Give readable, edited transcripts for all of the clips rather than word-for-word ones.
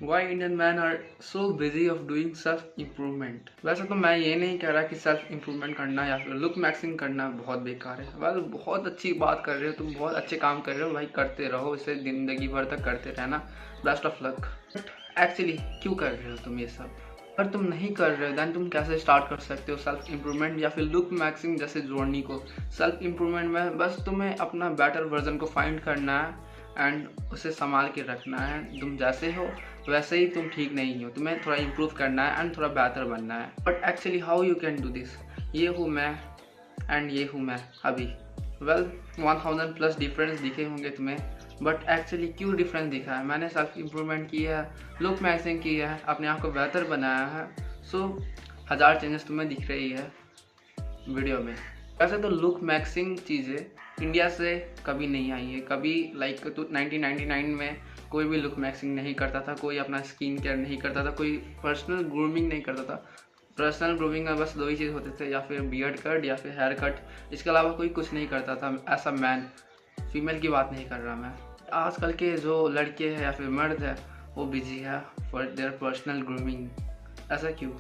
Y Indian man are so busy of doing self improvement. वैसे तो मैं ये नहीं कह रहा कि सेल्फ इम्प्रूवमेंट करना या फिर लुक मैक्सिंग करना बहुत बेकार है। वेल बहुत अच्छी बात कर रहे हो तुम, बहुत अच्छे काम कर रहे हो भाई, करते रहो इसे, जिंदगी भर तक करते रहना। Best of luck. But actually क्यों कर रहे हो तुम ये सब? अगर तुम नहीं कर रहे हो देन तुम कैसे स्टार्ट कर सकते हो सेल्फ इम्प्रूवमेंट या फिर लुक मैक्सिंग जैसे जर्नी को? सेल्फ इम्प्रूवमेंट में बस तुम्हें अपना बेटर वर्जन को फाइंड करना है एंड उसे संभाल के रखना है। तुम जैसे हो वैसे ही तुम ठीक नहीं हो, तुम्हें थोड़ा इम्प्रूव करना है एंड थोड़ा बेहतर बनना है। But actually how you can do this? ये हूँ मैं एंड ये हूँ मैं अभी। वेल 1000 प्लस डिफरेंस दिखे होंगे तुम्हें, बट एक्चुअली क्यों डिफरेंस दिखा है? मैंने सेल्फ इम्प्रूवमेंट किया है, लुक मैक्सिंग किया है, अपने आप को बेहतर बनाया है। सो 1000 चेंजेस तुम्हें दिख रही है वीडियो में। वैसे तो लुक मैक्सिंग चीज़ें इंडिया से कभी नहीं आई है। कभी लाइक तो 1999 में कोई भी लुक मैक्सिंग नहीं करता था, कोई अपना स्किन केयर नहीं करता था, कोई पर्सनल ग्रूमिंग नहीं करता था। पर्सनल ग्रूमिंग में बस दो ही चीज़ होते थे, या फिर बियर्ड कट या फिर हेयर कट। इसके अलावा कोई कुछ नहीं करता था ऐसा मैन। फीमेल की बात नहीं कर रहा मैं। आजकल के जो लड़के हैं या फिर मर्द है वो बिजी है फॉर देयर पर्सनल ग्रूमिंग। ऐसा क्यों?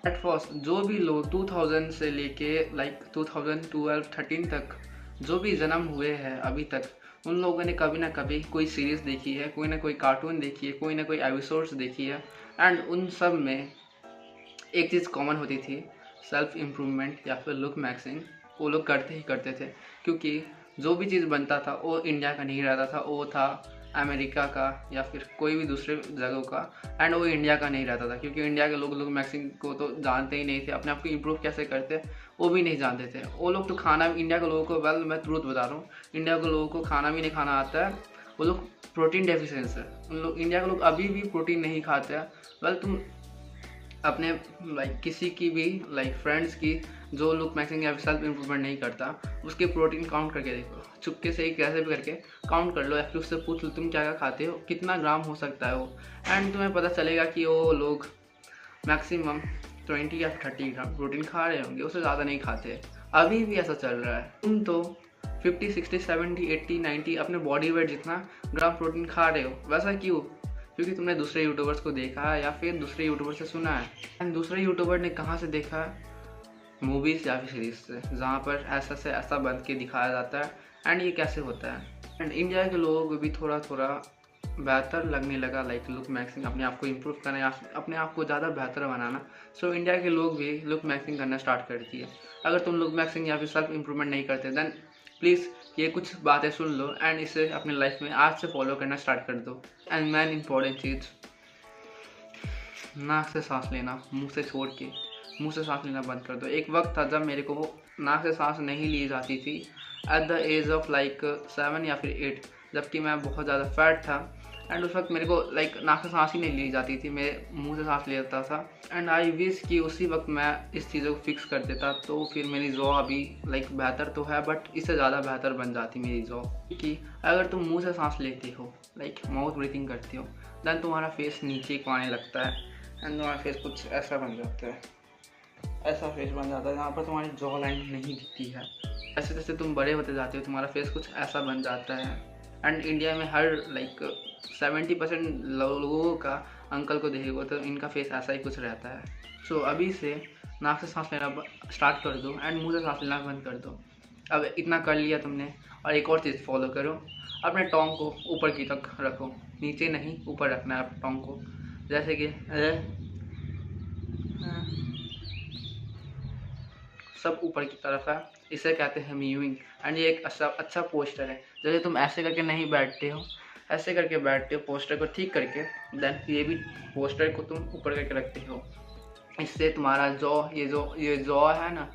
एट फर्स्ट जो भी लोग 2000 से लेके लाइक 2012-13 तक जो भी जन्म हुए हैं अभी तक, उन लोगों ने कभी ना कभी कोई सीरीज़ देखी है, कोई ना कोई कार्टून देखी है, कोई ना कोई एपिसोड्स देखी है। एंड उन सब में एक चीज़ कॉमन होती थी, सेल्फ इम्प्रूवमेंट या फिर लुक मैक्सिंग। वो लोग करते ही करते थे, क्योंकि जो भी चीज़ बनता था वो इंडिया का नहीं रहता था, वो था अमेरिका का या फिर कोई भी दूसरे जगहों का। एंड वो इंडिया का नहीं रहता था, क्योंकि इंडिया के लोग लुक मैक्सिंग को तो जानते ही नहीं थे, अपने आप को इम्प्रूव कैसे करते वो भी नहीं जानते थे। वो लोग तो खाना, इंडिया के लोगों को, वेल मैं ट्रूथ बता रहा हूँ, इंडिया के लोगों को खाना भी नहीं खाना आता है। वो लोग प्रोटीन डेफिशिएंसी है, उन लोग, इंडिया के लोग अभी भी प्रोटीन नहीं खाते हैं। वेल तुम अपने लाइक किसी की भी लाइक फ्रेंड्स की जो लुक मैक्सिंग या सेल्फ इम्प्रूवमेंट नहीं करता, उसके प्रोटीन काउंट करके देखो, चुपके से ही कैसे भी करके काउंट कर लो, या फिर उससे पूछ लो तुम क्या क्या खाते हो, कितना ग्राम हो सकता है वो। एंड तुम्हें पता चलेगा कि वो लोग मैक्सिमम 20 या 30 ग्राम प्रोटीन खा रहे होंगे, उससे ज़्यादा नहीं खाते। अभी भी ऐसा चल रहा है। तुम तो 50, 60, 70, 80, 90 अपने बॉडी वेट जितना ग्राम प्रोटीन खा रहे हो। वैसा क्यों? क्योंकि तुमने दूसरे यूट्यूबर्स को देखा है या फिर दूसरे यूट्यूबर से सुना है। एंड दूसरे यूट्यूबर ने कहाँ से देखा है? मूवीज़ या फिर सीरीज से, जहाँ पर ऐसा से ऐसा बन के दिखाया जाता है। एंड ये कैसे होता है? एंड इंडिया के लोगों को भी थोड़ा थोड़ा बेहतर लगने लगा लाइक लुक मैक्सिंग, अपने आप को इम्प्रूव करना या अपने आप को ज़्यादा बेहतर बनाना। सो इंडिया के लोग भी लुक मैक्सिंग करना स्टार्ट कर दिए। अगर तुम लुक मैक्सिंग या फिर सेल्फ इम्प्रूवमेंट नहीं करते देन प्लीज़ ये कुछ बातें सुन लो एंड इसे अपनी लाइफ में आज से फॉलो करना स्टार्ट कर दो। एंड मैन इम्पॉर्टेंट चीज़, नाक से सांस लेना मुंह से छोड़ के, मुंह से सांस लेना बंद कर दो। एक वक्त था जब मेरे को नाक से सांस नहीं ली जाती थी at the age of like 7 या फिर 8, जबकि मैं बहुत ज़्यादा फैट था। एंड उस वक्त मेरे को लाइक नाक से सांस ही नहीं ली जाती थी, मैं मुंह से सांस लेता था। एंड आई विश कि उसी वक्त मैं इस चीज़ों को फिक्स कर देता, तो फिर मेरी जॉ अभी लाइक बेहतर तो है बट इससे ज़्यादा बेहतर बन जाती मेरी जॉ। क्योंकि अगर तुम मुंह से सांस लेते हो लाइक माउथ ब्रीथिंग करते हो देन तुम्हारा फेस नीचे को आने लगता है एंड तुम्हारा फेस कुछ ऐसा बन जाता है, ऐसा फेस बन जाता है जहाँ पर तुम्हारी जॉ लाइन नहीं दिखती है। ऐसे जैसे तुम बड़े होते जाते हो तुम्हारा फेस कुछ ऐसा बन जाता है। एंड इंडिया में हर लाइक 70% लोगों का, अंकल को देखोगे तो इनका फेस ऐसा ही कुछ रहता है। सो अभी से नाक से सांस लेना स्टार्ट कर दो एंड मुंह से सांस लेना बंद कर दो। अब इतना कर लिया तुमने, और एक और चीज़ फॉलो करो, अपने टोंग को ऊपर की तक रखो, नीचे नहीं ऊपर रखना है टोंग को। जैसे कि सब ऊपर की तरफ है, इसे कहते हैं मीविंग। एंड ये एक अच्छा पोस्टर है। जैसे तुम ऐसे करके नहीं बैठते हो, ऐसे करके बैठते हो पोस्टर को ठीक करके, देन ये भी पोस्टर को तुम ऊपर करके रखते हो। इससे तुम्हारा जॉ, ये जॉ है ना,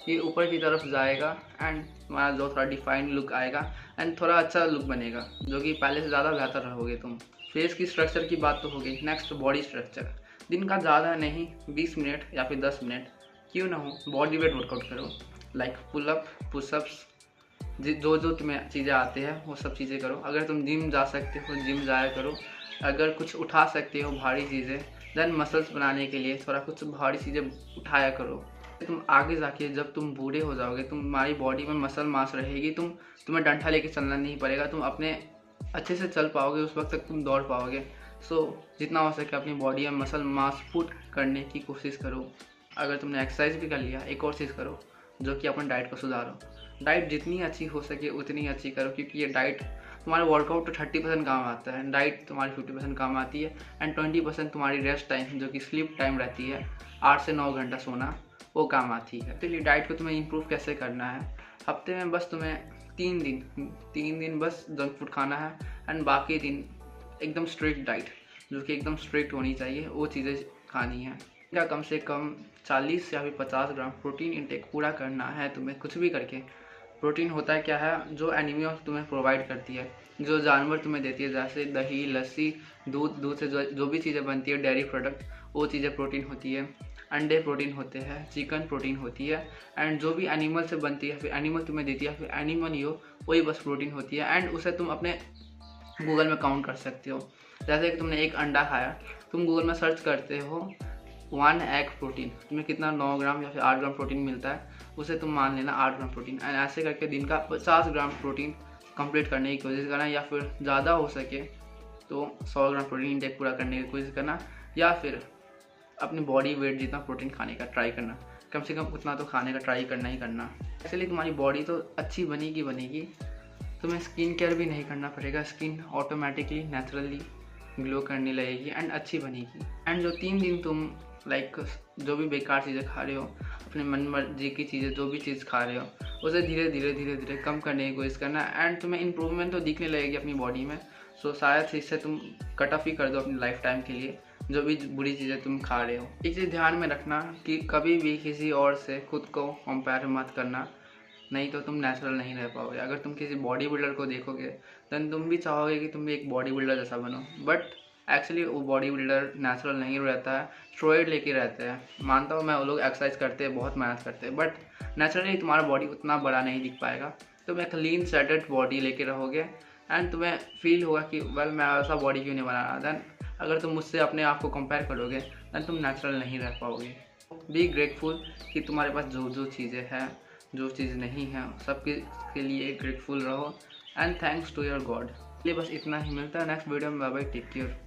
ये ऊपर की तरफ जाएगा एंड तुम्हारा जॉ थोड़ा डिफाइंड लुक आएगा एंड थोड़ा अच्छा लुक बनेगा, जो कि पहले से ज़्यादा बेहतर रहोगे तुम। फेस की स्ट्रक्चर की बात तो हो गई, नेक्स्ट बॉडी स्ट्रक्चर। दिन का ज़्यादा नहीं 20 मिनट या फिर 10 मिनट क्यों ना हो बॉडी वेट वर्कआउट करो, लाइक पुलअप, पुशअप्स, जो जो तुम्हें चीज़ें आते हैं वो सब चीज़ें करो। अगर तुम जिम जा सकते हो जिम जाया करो, अगर कुछ उठा सकते हो भारी चीज़ें देन मसल्स बनाने के लिए थोड़ा कुछ भारी चीज़ें उठाया करो। तुम आगे जाके जब तुम बूढ़े हो जाओगे तुम्हारी बॉडी में मसल मास रहेगी, तुम्हें डंठा लेके चलना नहीं पड़ेगा, तुम अपने अच्छे से चल पाओगे, उस वक्त तक तुम दौड़ पाओगे। जितना हो सके अपनी बॉडी में मसल मास पुट करने की कोशिश करो। अगर तुमने एक्सरसाइज भी कर लिया, एक और चीज़ करो जो कि अपने डाइट को सुधारो। डाइट जितनी अच्छी हो सके उतनी अच्छी करो, क्योंकि ये डाइट तुम्हारे वर्कआउट तो 30% काम आता है, डाइट तुम्हारी 50% काम आती है, एंड 20% तुम्हारी रेस्ट टाइम जो कि स्लीप टाइम रहती है 8 से 9 घंटा सोना, वो काम आती है। इसलिए डाइट को तुम्हें इम्प्रूव कैसे करना है, हफ्ते में बस तुम्हें 3 दिन बस जंक फूड खाना है, एंड बाकी दिन एकदम स्ट्रिक्ट डाइट जो कि एकदम स्ट्रिक्ट होनी चाहिए वो चीज़ें खानी है। या कम से कम 40 या फिर 50 ग्राम प्रोटीन इंटेक पूरा करना है तुम्हें, कुछ भी करके। प्रोटीन होता है क्या है, जो एनिमल तुम्हें प्रोवाइड करती है, जो जानवर तुम्हें देती है, जैसे दही, लस्सी, दूध से जो भी चीज़ें बनती है, डेयरी प्रोडक्ट, वो चीज़ें प्रोटीन होती है। अंडे प्रोटीन होते हैं, चिकन प्रोटीन होती है, एंड जो भी एनिमल से बनती है, फिर एनिमल तुम्हें देती है, फिर एनिमल ही हो वही बस प्रोटीन होती है, एंड उसे तुम अपने गूगल में काउंट कर सकते हो। जैसे कि तुमने एक अंडा खाया, तुम गूगल में सर्च करते हो 1 एग प्रोटीन, तुम्हें कितना 9 ग्राम या फिर 8 ग्राम प्रोटीन मिलता है, उसे तुम मान लेना 8 ग्राम प्रोटीन, एंड ऐसे करके दिन का 50 ग्राम प्रोटीन कंप्लीट करने की कोशिश करना, या फिर ज़्यादा हो सके तो 100 ग्राम प्रोटीन इंटेक पूरा करने की कोशिश करना, या फिर अपनी बॉडी वेट जितना प्रोटीन खाने का ट्राई करना, कम से कम उतना तो खाने का ट्राई करना ही करना। इसलिए तुम्हारी बॉडी तो अच्छी बनेगी, तुम्हें स्किन केयर भी नहीं करना पड़ेगा, स्किन ऑटोमेटिकली नेचुरली ग्लो करने लगेगी एंड अच्छी बनेगी। एंड जो 3 दिन तुम जो भी बेकार चीज़ें खा रहे हो, अपने मन मर्जी की चीज़ें जो भी चीज़ खा रहे हो, उसे धीरे धीरे कम करने की कोशिश करना, एंड तुम्हें इम्प्रूवमेंट तो दिखने लगेगी अपनी बॉडी में। शायद से इससे तुम कट ऑफ ही कर दो अपनी लाइफ टाइम के लिए जो भी बुरी चीज़ें तुम खा रहे हो। एक चीज़ ध्यान में रखना कि कभी भी किसी और से खुद को कंपेयर मत करना, नहीं तो तुम नेचुरल नहीं रह पाओगे। अगर तुम किसी बॉडी बिल्डर को देखोगे देन तुम भी चाहोगे कि तुम भी एक बॉडी बिल्डर जैसा बनो, बट एक्चुअली वो बॉडी बिल्डर नेचुरल नहीं रहता है, स्टेरॉइड लेके रहते हैं। मानता हूँ मैं, वो लोग एक्सरसाइज करते हैं, बहुत मेहनत करते हैं, बट नेचुरली तुम्हारा बॉडी उतना बड़ा नहीं दिख पाएगा। तुम एक लीन सेटेड बॉडी लेके रहोगे, एंड तुम्हें फील होगा कि वेल मैं ऐसा बॉडी क्यों नहीं बना रहा। देन अगर तुम मुझसे अपने आप को कंपेयर करोगे देन तुम नेचुरल नहीं रह पाओगे। बी ग्रेटफुल कि तुम्हारे पास जो चीज़ें हैं, जो चीज़ नहीं है, सबके लिए ग्रेटफुल रहो, and thanks to your God. ये बस इतना ही, मिलता है नेक्स्ट वीडियो में। Bye bye, take care.